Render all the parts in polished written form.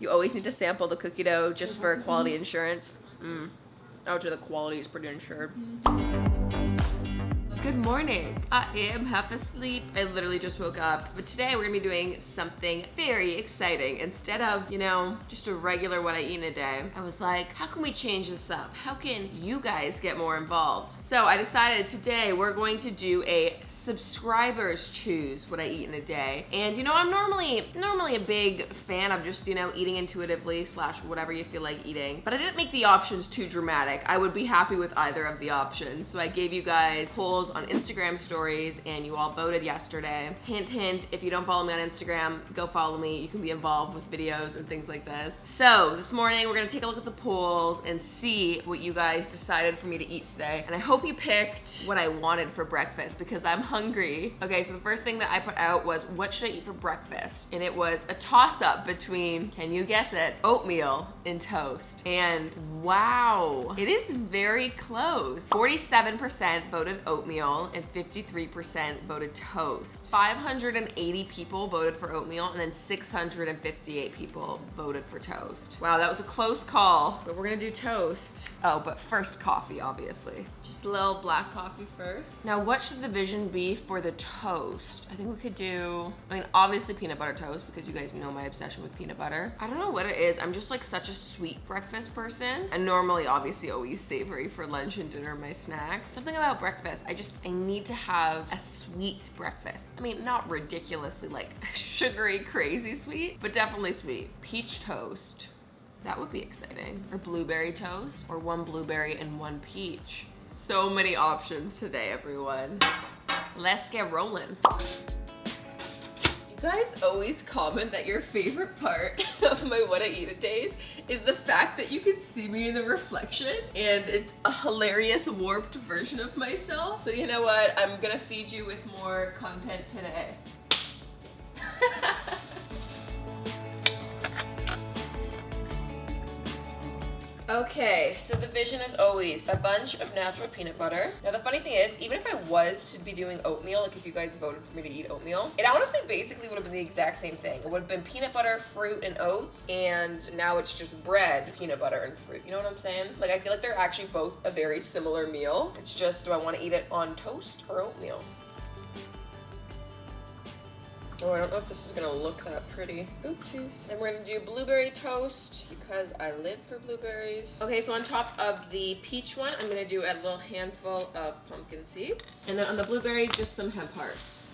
You always need to sample the cookie dough just for quality insurance. Out to the quality is pretty insured. Good morning. I am half asleep. I literally just woke up. But today we're gonna be doing something very exciting. Instead of, just a regular what I eat in a day, I was like, how can we change this up? How can you guys get more involved? So I decided today we're going to do a subscribers choose what I eat in a day. And I'm normally a big fan of just, eating intuitively / whatever you feel like eating. But I didn't make the options too dramatic. I would be happy with either of the options. So I gave you guys polls on Instagram stories and you all voted yesterday. Hint, hint, if you don't follow me on Instagram, go follow me. You can be involved with videos and things like this. So this morning we're gonna take a look at the polls and see what you guys decided for me to eat today. And I hope you picked what I wanted for breakfast because I'm hungry. Okay, so the first thing that I put out was what should I eat for breakfast? And it was a toss-up between, can you guess it, oatmeal and toast. And wow, it is very close. 47% voted oatmeal and 53% voted toast. 580 people voted for oatmeal and then 658 people voted for toast. Wow, that was a close call, but we're gonna do toast. Oh, but first coffee, obviously. Just a little black coffee first. Now, what should the vision be for the toast? I think we could do, obviously peanut butter toast because you guys know my obsession with peanut butter. I don't know what it is. I'm just like such a sweet breakfast person. And normally, obviously, always savory for lunch and dinner, my snacks. Something about breakfast, I need to have a sweet breakfast. Not ridiculously like sugary, crazy sweet, but definitely sweet. Peach toast, that would be exciting. Or blueberry toast, or one blueberry and one peach. So many options today, everyone. Let's get rolling. You guys always comment that your favorite part of my what I eat a days is the fact that you can see me in the reflection and it's a hilarious warped version of myself. So you know what? I'm gonna feed you with more content today. Okay, so the vision is always a bunch of natural peanut butter. Now the funny thing is, even if I was to be doing oatmeal, like if you guys voted for me to eat oatmeal, it honestly basically would have been the exact same thing. It would have been peanut butter, fruit, and oats, and now it's just bread, peanut butter, and fruit. You know what I'm saying? Like I feel like they're actually both a very similar meal. It's just, do I want to eat it on toast or oatmeal? Oh, I don't know if this is gonna look that pretty. Oopsies. And we're gonna do blueberry toast because I live for blueberries. Okay, so on top of the peach one, I'm gonna do a little handful of pumpkin seeds. And then on the blueberry, just some hemp hearts.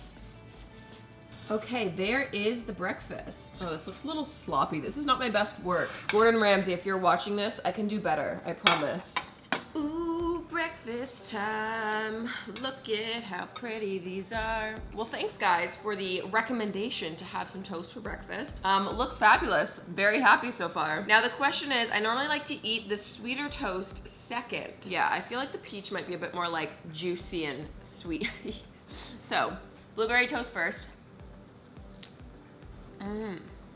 Okay, there is the breakfast. Oh, this looks a little sloppy. This is not my best work. Gordon Ramsay, if you're watching this, I can do better, I promise. Ooh, breakfast time. Look at how pretty these are. Well, thanks guys for the recommendation to have some toast for breakfast. Looks fabulous. Very happy so far. Now the question is, I normally like to eat the sweeter toast second. Yeah, I feel like the peach might be a bit more like juicy and sweet. So, blueberry toast first.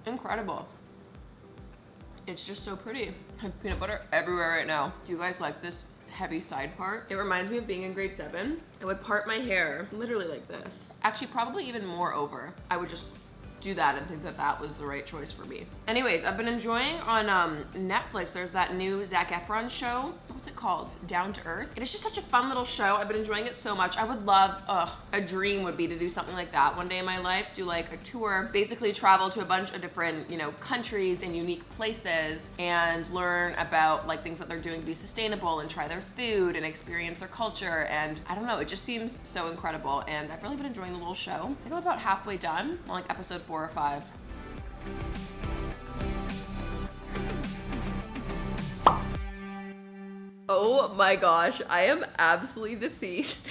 Incredible. It's just so pretty. I have peanut butter everywhere right now. Do you guys like this heavy side part? It reminds me of being in grade 7. I would part my hair literally like this. Actually, probably even more over. I would just do that and think that that was the right choice for me. Anyways, I've been enjoying on Netflix, there's that new Zac Efron show. What's it called? Down to Earth. It is just such a fun little show. I've been enjoying it so much. I would love, a dream would be to do something like that one day in my life, do like a tour, basically travel to a bunch of different, countries and unique places and learn about like things that they're doing to be sustainable and try their food and experience their culture. And I don't know, it just seems so incredible. And I've really been enjoying the little show. I think I'm about halfway done on like episode 4 or 5. Oh my gosh, I am absolutely deceased.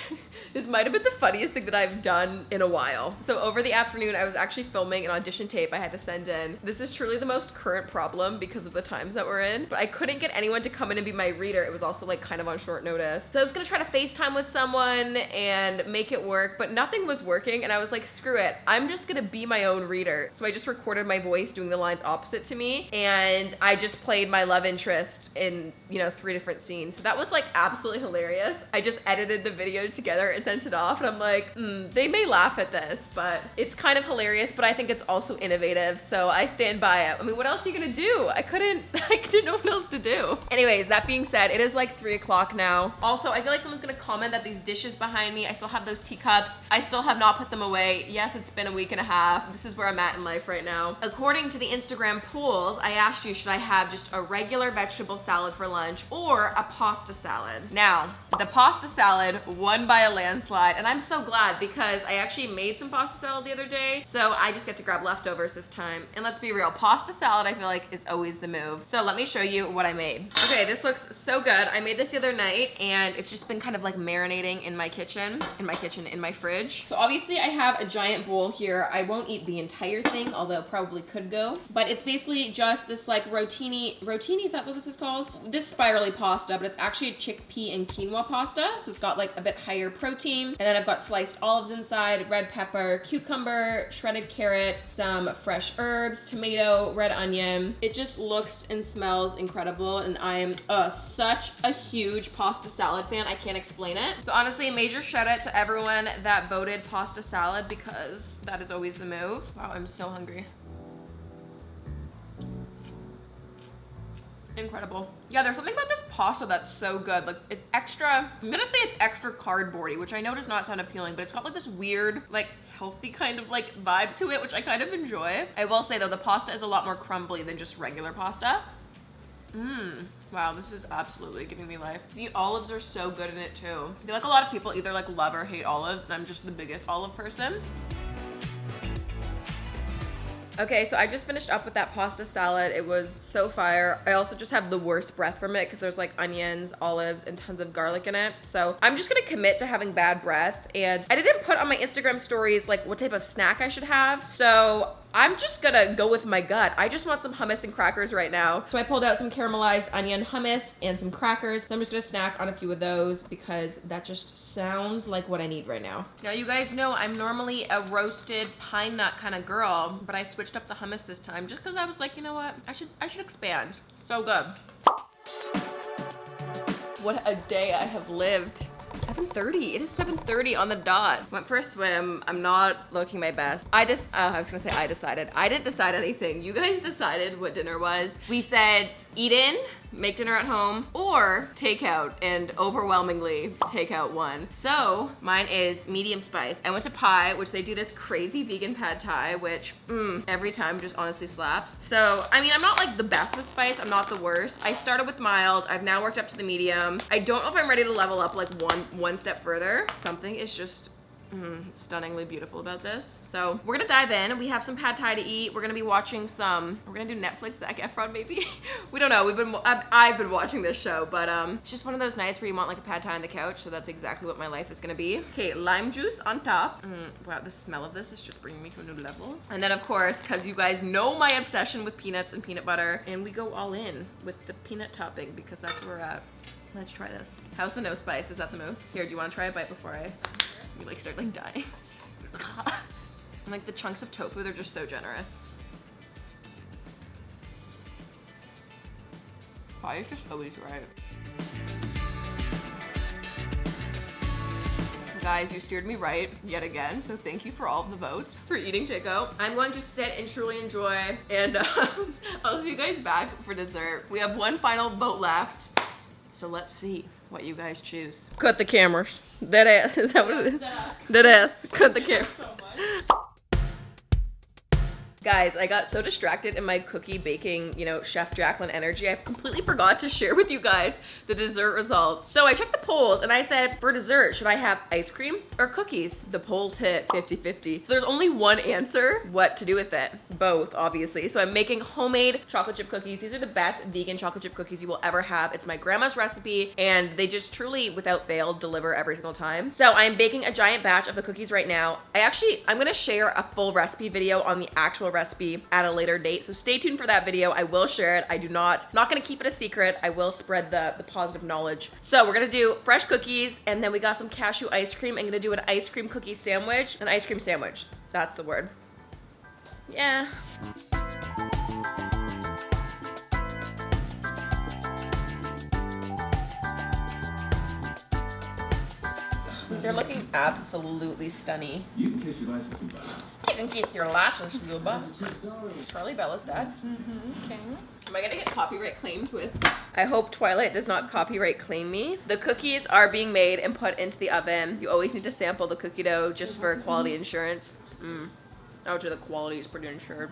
This might have been the funniest thing that I've done in a while. So over the afternoon, I was actually filming an audition tape I had to send in. This is truly the most current problem because of the times that we're in, but I couldn't get anyone to come in and be my reader. It was also like kind of on short notice. So I was gonna try to FaceTime with someone and make it work, but nothing was working. And I was like, screw it. I'm just gonna be my own reader. So I just recorded my voice doing the lines opposite to me. And I just played my love interest in, 3 different scenes. So that was like absolutely hilarious. I just edited the video together and sent it off, and I'm like, they may laugh at this, but it's kind of hilarious, but I think it's also innovative, so I stand by it. I mean, what else are you gonna do? I didn't know what else to do. Anyways, that being said, it is like 3 o'clock now. Also, I feel like someone's gonna comment that these dishes behind me, I still have those teacups. I still have not put them away. Yes, it's been a week and a half. This is where I'm at in life right now. According to the Instagram polls, I asked you, should I have just a regular vegetable salad for lunch or a pasta salad? Now, the pasta salad won by a landslide, and I'm so glad because I actually made some pasta salad the other day, so I just get to grab leftovers this time. And let's be real, pasta salad I feel like is always the move. So let me show you what I made. Okay, this looks so good. I made this the other night, and it's just been kind of like marinating in my fridge. So obviously I have a giant bowl here. I won't eat the entire thing, although probably could go. But it's basically just this like rotini, is that what this is called? This spirally pasta, but it's actually a chickpea and quinoa pasta. So it's got like a bit higher protein. And then I've got sliced olives inside, red pepper, cucumber, shredded carrot, some fresh herbs, tomato, red onion. It just looks and smells incredible, and I am such a huge pasta salad fan. I can't explain it. So honestly, a major shout out to everyone that voted pasta salad because that is always the move. Wow, I'm so hungry. Incredible. Yeah, there's something about this pasta that's so good. Like, it's extra, I'm gonna say it's extra cardboardy, which I know does not sound appealing, but it's got like this weird, like healthy kind of like vibe to it, which I kind of enjoy. I will say though, the pasta is a lot more crumbly than just regular pasta. Wow, this is absolutely giving me life. The olives are so good in it too. I feel like a lot of people either like love or hate olives, and I'm just the biggest olive person. Okay, so I just finished up with that pasta salad. It was so fire. I also just have the worst breath from it because there's like onions, olives, and tons of garlic in it. So I'm just gonna commit to having bad breath. And I didn't put on my Instagram stories like what type of snack I should have. So I'm just gonna go with my gut. I just want some hummus and crackers right now. So I pulled out some caramelized onion hummus and some crackers. So I'm just gonna snack on a few of those because that just sounds like what I need right now. Now you guys know I'm normally a roasted pine nut kind of girl, but I switched up the hummus this time just because I was like, you know what? I should expand. So good. What a day I have lived. 7:30. It is 7:30 on the dot. Went for a swim. I'm not looking my best. I decided. I didn't decide anything. You guys decided what dinner was. We said eat in, make dinner at home, or takeout, and overwhelmingly takeout won. So mine is medium spice. I went to Pi, which they do this crazy vegan pad thai, which every time just honestly slaps. So, I mean, I'm not like the best with spice. I'm not the worst. I started with mild. I've now worked up to the medium. I don't know if I'm ready to level up like one step further. Something is just stunningly beautiful about this. So we're gonna dive in. We have some pad thai to eat. We're gonna be watching we're gonna do Netflix, Zac Efron maybe. We don't know. I've been watching this show, but it's just one of those nights where you want like a pad thai on the couch. So that's exactly what my life is gonna be. Okay, lime juice on top. Wow, the smell of this is just bringing me to a new level. And then of course, because you guys know my obsession with peanuts and peanut butter, and we go all in with the peanut topping because that's where we're at. Let's try this. How's the no spice? Is that the move? Here, do you want to try a bite before you like start like dying? And like the chunks of tofu, they're just so generous. Pie is just always right. Guys, you steered me right yet again, so thank you for all of the votes for eating takeout. I'm going to sit and truly enjoy, and I'll see you guys back for dessert. We have one final vote left, so let's see what you guys choose. Cut the cameras. Dead ass. Is that what it is? Dead ass. Cut the camera. Guys, I got so distracted in my cookie baking, Chef Jaclyn energy, I completely forgot to share with you guys the dessert results. So I checked the polls and I said, for dessert, should I have ice cream or cookies? The polls hit 50-50. There's only one answer, what to do with it. Both, obviously. So I'm making homemade chocolate chip cookies. These are the best vegan chocolate chip cookies you will ever have. It's my grandma's recipe and they just truly, without fail, deliver every single time. So I'm baking a giant batch of the cookies right now. I'm gonna share a full recipe video on the actual recipe at a later date, so stay tuned for that video. I will share it. I do not gonna keep it a secret. I will spread the positive knowledge. So we're gonna do fresh cookies, and then we got some cashew ice cream. I'm gonna do an ice cream cookie sandwich, an ice cream sandwich. That's the word. Yeah. These are looking absolutely stunning. You can kiss your license goodbye. You can kiss your license goodbye. Charlie Bella's dad. Okay. Am I gonna get copyright claimed with? I hope Twilight does not copyright claim me. The cookies are being made and put into the oven. You always need to sample the cookie dough just for quality insurance. Actually, the quality is pretty insured.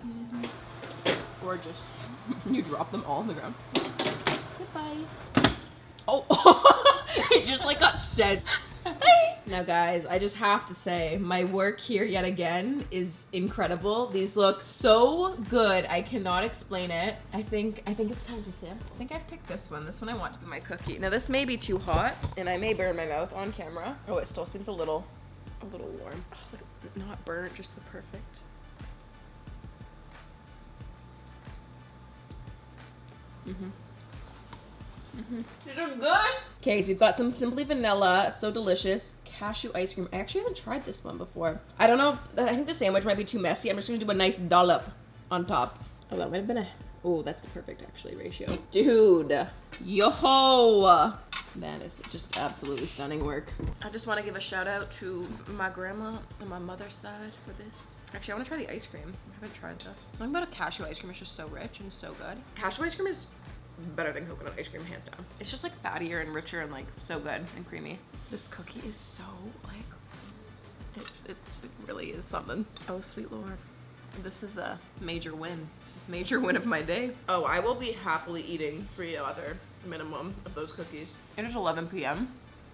Gorgeous. You drop them all on the ground. Goodbye. Oh, it just like got said. Now guys, I just have to say, my work here yet again is incredible. These look so good. I cannot explain it. I think it's time to sample. I think I've picked this one. This one I want to be my cookie. Now this may be too hot and I may burn my mouth on camera. Oh, it still seems a little warm. Oh, look, not burnt, just the perfect. These are good. Okay, so we've got some Simply Vanilla, so delicious, cashew ice cream. I actually haven't tried this one before. I don't know, I think the sandwich might be too messy. I'm just gonna do a nice dollop on top. Oh, that might have been a, oh, that's the perfect actually ratio. Dude, yo, that is just absolutely stunning work. I just wanna give a shout out to my grandma on my mother's side for this. Actually, I wanna try the ice cream. I haven't tried this. Something about a cashew ice cream is just so rich and so good. Cashew ice cream is better than coconut ice cream, hands down. It's just like fattier and richer and like so good and creamy. This cookie is so like, it really is something. Oh, sweet Lord. This is a major win. Major win of my day. Oh, I will be happily eating 3 other minimum of those cookies. It is 11 p.m.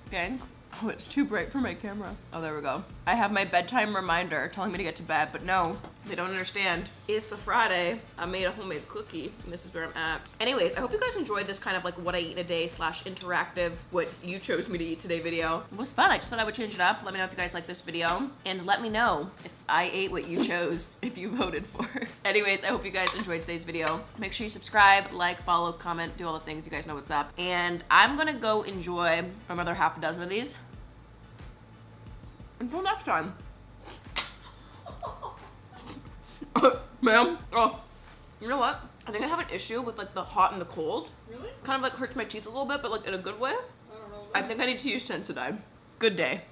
gang. Oh, it's too bright for my camera. Oh, there we go. I have my bedtime reminder telling me to get to bed, but no, they don't understand. It's a Friday. I made a homemade cookie, and this is where I'm at. Anyways, I hope you guys enjoyed this kind of like what I eat in a day / interactive, what you chose me to eat today video. It was fun. I just thought I would change it up. Let me know if you guys like this video, and let me know if I ate what you chose, if you voted for. Anyways, I hope you guys enjoyed today's video. Make sure you subscribe, like, follow, comment, do all the things. You guys know what's up. And I'm gonna go enjoy another half a dozen of these. Until next time. Ma'am, oh, you know what? I think I have an issue with like the hot and the cold. Really? Kind of like hurts my teeth a little bit, but like in a good way. I don't know. I think I need to use Sensodyne. Good day.